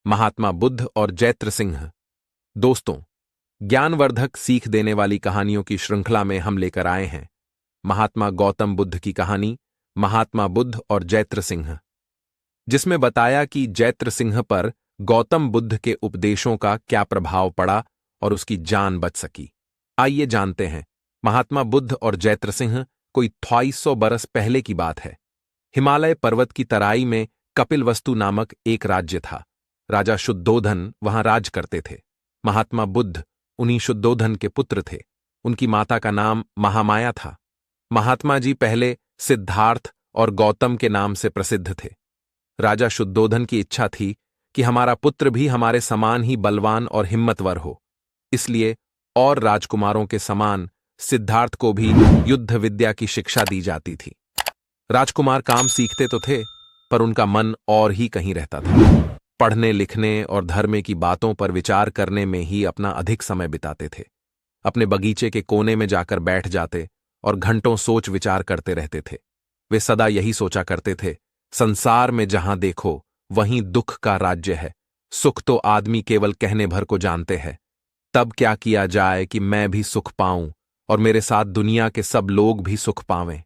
महात्मा बुद्ध और जैत्र सिंह। दोस्तों, ज्ञानवर्धक सीख देने वाली कहानियों की श्रृंखला में हम लेकर आए हैं महात्मा गौतम बुद्ध की कहानी महात्मा बुद्ध और जैत्र सिंह, जिसमें बताया कि जैत्र सिंह पर गौतम बुद्ध के उपदेशों का क्या प्रभाव पड़ा और उसकी जान बच सकी। आइए जानते हैं। महात्मा बुद्ध और जैत्र सिंह कोई 2200 बरस पहले की बात है। हिमालय पर्वत की तराई में कपिलवस्तु नामक एक राज्य था। राजा शुद्धोधन वहां राज करते थे। महात्मा बुद्ध उन्हीं शुद्धोधन के पुत्र थे। उनकी माता का नाम महामाया था। महात्मा जी पहले सिद्धार्थ और गौतम के नाम से प्रसिद्ध थे। राजा शुद्धोधन की इच्छा थी कि हमारा पुत्र भी हमारे समान ही बलवान और हिम्मतवर हो, इसलिए और राजकुमारों के समान सिद्धार्थ को भी युद्ध विद्या की शिक्षा दी जाती थी। राजकुमार काम सीखते तो थे, पर उनका मन और ही कहीं रहता था। पढ़ने लिखने और धर्म की बातों पर विचार करने में ही अपना अधिक समय बिताते थे। अपने बगीचे के कोने में जाकर बैठ जाते और घंटों सोच विचार करते रहते थे। वे सदा यही सोचा करते थे, संसार में जहां देखो वहीं दुख का राज्य है। सुख तो आदमी केवल कहने भर को जानते हैं। तब क्या किया जाए कि मैं भी सुख पाऊं और मेरे साथ दुनिया के सब लोग भी सुख पावें।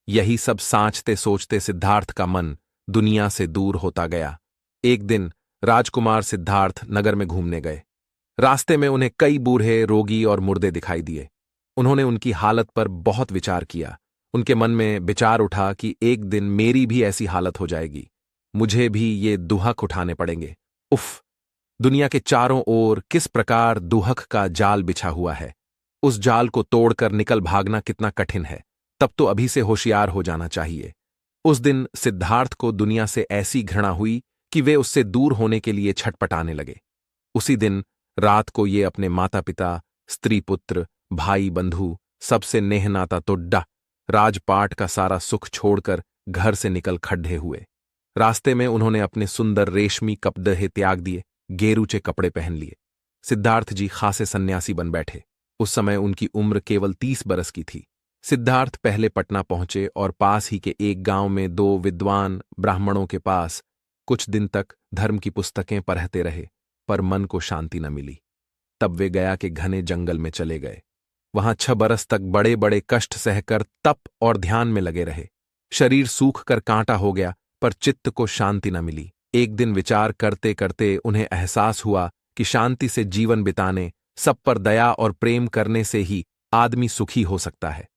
यही सब साँचते सोचते सिद्धार्थ का मन दुनिया से दूर होता गया। एक दिन राजकुमार सिद्धार्थ नगर में घूमने गए। रास्ते में उन्हें कई बूढ़े, रोगी और मुर्दे दिखाई दिए। उन्होंने उनकी हालत पर बहुत विचार किया। उनके मन में विचार उठा कि एक दिन मेरी भी ऐसी हालत हो जाएगी, मुझे भी ये दुहक उठाने पड़ेंगे। उफ! दुनिया के चारों ओर किस प्रकार दुहक का जाल बिछा हुआ है। उस जाल को तोड़कर निकल भागना कितना कठिन है। तब तो अभी से होशियार हो जाना चाहिए। उस दिन सिद्धार्थ को दुनिया से ऐसी घृणा हुई कि वे उससे दूर होने के लिए छटपटाने लगे। उसी दिन रात को ये अपने माता पिता, स्त्री पुत्र, भाई बंधु सबसे नेह नाता तोड्डा, राजपाट का सारा सुख छोड़कर घर से निकल खड्डे हुए। रास्ते में उन्होंने अपने सुंदर रेशमी कपड़े त्याग दिए, गेरूचे कपड़े पहन लिए। सिद्धार्थ जी खासे सन्यासी बन बैठे। उस समय उनकी उम्र केवल 30 बरस की थी। सिद्धार्थ पहले पटना पहुंचे और पास ही के एक गांव में 2 विद्वान ब्राह्मणों के पास कुछ दिन तक धर्म की पुस्तकें पढ़ते रहे, पर मन को शांति न मिली। तब वे गया के घने जंगल में चले गए। वहां 6 बरस तक बड़े बड़े कष्ट सहकर तप और ध्यान में लगे रहे। शरीर सूख कर कांटा हो गया, पर चित्त को शांति न मिली। एक दिन विचार करते करते उन्हें एहसास हुआ कि शांति से जीवन बिताने, सब पर दया और प्रेम करने से ही आदमी सुखी हो सकता है।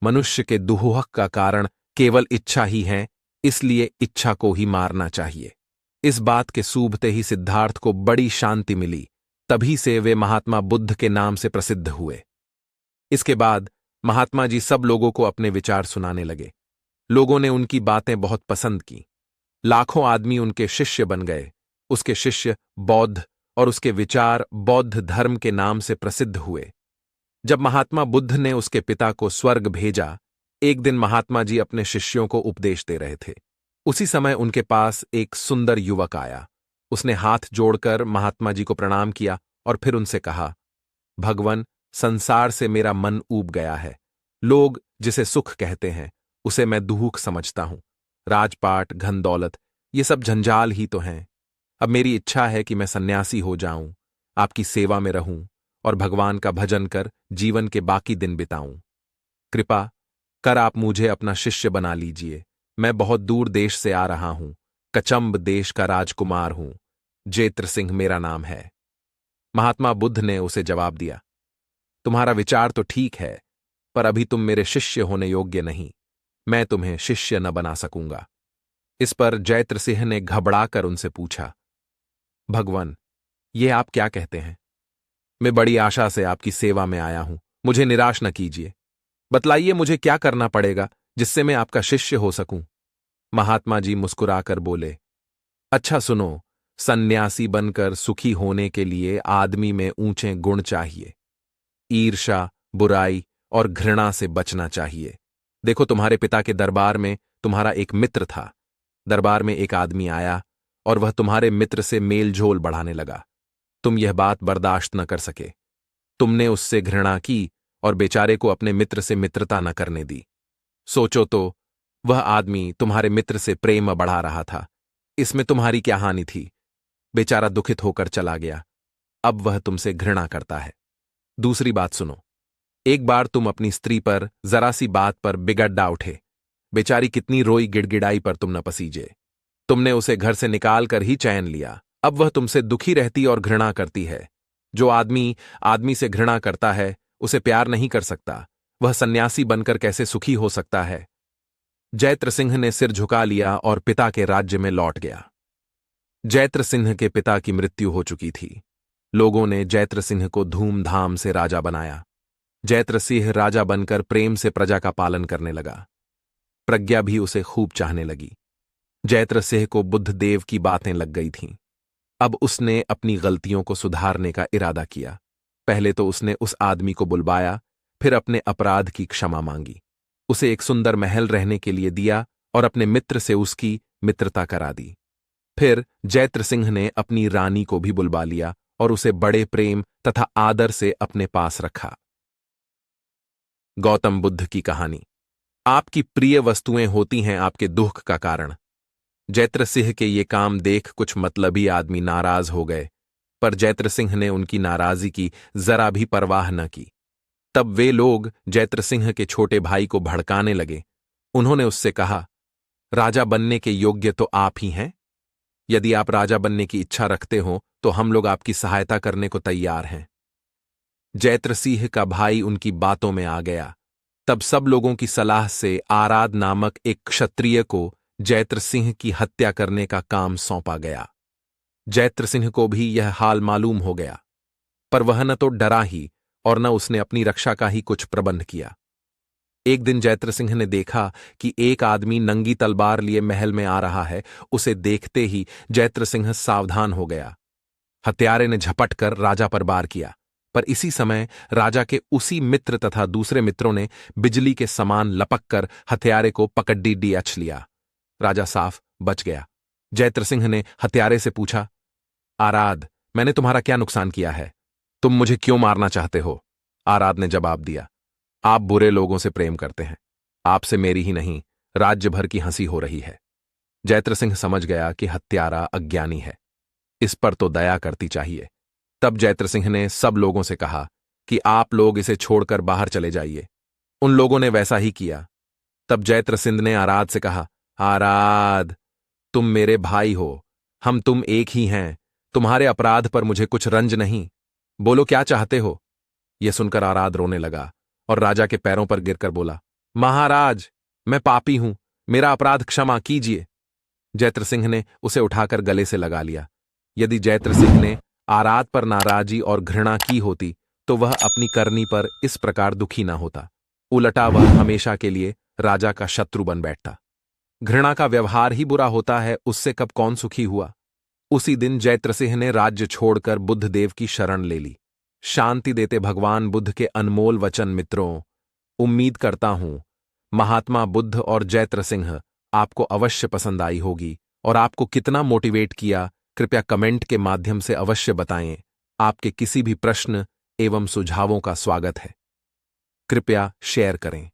मनुष्य के दुहक का कारण केवल इच्छा ही है, इसलिए इच्छा को ही मारना चाहिए। इस बात के सूबते ही सिद्धार्थ को बड़ी शांति मिली। तभी से वे महात्मा बुद्ध के नाम से प्रसिद्ध हुए। इसके बाद महात्मा जी सब लोगों को अपने विचार सुनाने लगे। लोगों ने उनकी बातें बहुत पसंद की। लाखों आदमी उनके शिष्य बन गए। उसके शिष्य बौद्ध और उसके विचार बौद्ध धर्म के नाम से प्रसिद्ध हुए। जब महात्मा बुद्ध ने उसके पिता को स्वर्ग भेजा, एक दिन महात्मा जी अपने शिष्यों को उपदेश दे रहे थे। उसी समय उनके पास एक सुंदर युवक आया। उसने हाथ जोड़कर महात्मा जी को प्रणाम किया और फिर उनसे कहा, भगवन, संसार से मेरा मन ऊब गया है। लोग जिसे सुख कहते हैं उसे मैं दुहक समझता हूं। राजपाट, धन दौलत, ये सब जंजाल ही तो हैं। अब मेरी इच्छा है कि मैं सन्यासी हो जाऊं, आपकी सेवा में रहूं और भगवान का भजन कर जीवन के बाकी दिन बिताऊं। कृपा कर आप मुझे अपना शिष्य बना लीजिए। मैं बहुत दूर देश से आ रहा हूं। कचंब देश का राजकुमार हूं। जैत्र सिंह मेरा नाम है। महात्मा बुद्ध ने उसे जवाब दिया, तुम्हारा विचार तो ठीक है, पर अभी तुम मेरे शिष्य होने योग्य नहीं। मैं तुम्हें शिष्य न बना सकूंगा। इस पर जैत्र सिंह ने घबराकर उनसे पूछा, भगवान, ये आप क्या कहते हैं? मैं बड़ी आशा से आपकी सेवा में आया हूं, मुझे निराश न कीजिए। बतलाइए मुझे क्या करना पड़ेगा जिससे मैं आपका शिष्य हो सकूं। महात्मा जी मुस्कुराकर बोले, अच्छा सुनो, सन्यासी बनकर सुखी होने के लिए आदमी में ऊंचे गुण चाहिए। ईर्ष्या, बुराई और घृणा से बचना चाहिए। देखो, तुम्हारे पिता के दरबार में तुम्हारा एक मित्र था। दरबार में एक आदमी आया और वह तुम्हारे मित्र से मेलझोल बढ़ाने लगा। तुम यह बात बर्दाश्त न कर सके। तुमने उससे घृणा की और बेचारे को अपने मित्र से मित्रता न करने दी। सोचो तो, वह आदमी तुम्हारे मित्र से प्रेम बढ़ा रहा था। इसमें तुम्हारी क्या हानि थी? बेचारा दुखित होकर चला गया। अब वह तुमसे घृणा करता है। दूसरी बात सुनो, एक बार तुम अपनी स्त्री पर जरा सी बात पर बिगड़ उठे। बेचारी कितनी रोई गिड़गिड़ाई पर तुम न पसीजे। तुमने उसे घर से निकाल कर ही चैन लिया। अब वह तुमसे दुखी रहती और घृणा करती है। जो आदमी आदमी से घृणा करता है उसे प्यार नहीं कर सकता। वह सन्यासी बनकर कैसे सुखी हो सकता है। जैत्र सिंह ने सिर झुका लिया और पिता के राज्य में लौट गया। जैत्र सिंह के पिता की मृत्यु हो चुकी थी। लोगों ने जैत्र सिंह को धूमधाम से राजा बनाया। जैत्र सिंह राजा बनकर प्रेम से प्रजा का पालन करने लगा। प्रज्ञा भी उसे खूब चाहने लगी। जैत्र सिंह को बुद्धदेव की बातें लग गई थीं। अब उसने अपनी गलतियों को सुधारने का इरादा किया। पहले तो उसने उस आदमी को बुलवाया, फिर अपने अपराध की क्षमा मांगी। उसे एक सुंदर महल रहने के लिए दिया और अपने मित्र से उसकी मित्रता करा दी। फिर जैत्र सिंह ने अपनी रानी को भी बुलवा लिया और उसे बड़े प्रेम तथा आदर से अपने पास रखा। गौतम बुद्ध की कहानी। आपकी प्रिय वस्तुएं होती हैं आपके दुख का कारण। जैत्र सिंह के ये काम देख कुछ मतलबी आदमी नाराज हो गए, पर जैत्र सिंह ने उनकी नाराजगी की जरा भी परवाह न की। तब वे लोग जैत्र सिंह के छोटे भाई को भड़काने लगे। उन्होंने उससे कहा, राजा बनने के योग्य तो आप ही हैं। यदि आप राजा बनने की इच्छा रखते हो तो हम लोग आपकी सहायता करने को तैयार हैं। जैत्र सिंह का भाई उनकी बातों में आ गया। तब सब लोगों की सलाह से आराद नामक एक क्षत्रिय को जैत्र सिंह की हत्या करने का काम सौंपा गया। जैत्र सिंह को भी यह हाल मालूम हो गया, पर वह न तो डरा ही और न उसने अपनी रक्षा का ही कुछ प्रबंध किया। एक दिन जैत्र सिंह ने देखा कि एक आदमी नंगी तलवार लिए महल में आ रहा है। उसे देखते ही जैत्र सिंह सावधान हो गया। हत्यारे ने झपट कर राजा पर वार किया, पर इसी समय राजा के उसी मित्र तथा दूसरे मित्रों ने बिजली के समान लपक कर हत्यारे को पकड़ी अछ लिया। राजा साफ बच गया। जैत्र सिंह ने हत्यारे से पूछा, आराद, मैंने तुम्हारा क्या नुकसान किया है? तुम मुझे क्यों मारना चाहते हो? आराद ने जवाब दिया, आप बुरे लोगों से प्रेम करते हैं। आपसे मेरी ही नहीं, राज्य भर की हंसी हो रही है। जैत्र सिंह समझ गया कि हत्यारा अज्ञानी है, इस पर तो दया करती चाहिए। तब जैत्र सिंह ने सब लोगों से कहा कि आप लोग इसे छोड़कर बाहर चले जाइए। उन लोगों ने वैसा ही किया। तब जैत्र सिंह ने आराद से कहा, आराद, तुम मेरे भाई हो, हम तुम एक ही हैं। तुम्हारे अपराध पर मुझे कुछ रंज नहीं। बोलो क्या चाहते हो? यह सुनकर आराद रोने लगा और राजा के पैरों पर गिरकर बोला, महाराज, मैं पापी हूं, मेरा अपराध क्षमा कीजिए। जैत्र सिंह ने उसे उठाकर गले से लगा लिया। यदि जैत्र सिंह ने आराद पर नाराजी और घृणा की होती तो वह अपनी करनी पर इस प्रकार दुखी ना होता। उलटा वह हमेशा के लिए राजा का शत्रु बन बैठता। घृणा का व्यवहार ही बुरा होता है, उससे कब कौन सुखी हुआ। उसी दिन जैत्र सिंह ने राज्य छोड़कर बुद्धदेव की शरण ले ली। शांति देते भगवान बुद्ध के अनमोल वचन मित्रों, उम्मीद करता हूं महात्मा बुद्ध और जैत्र सिंह आपको अवश्य पसंद आई होगी। और आपको कितना मोटिवेट किया, कृपया कमेंट के माध्यम से अवश्य बताएं। आपके किसी भी प्रश्न एवं सुझावों का स्वागत है। कृपया शेयर करें।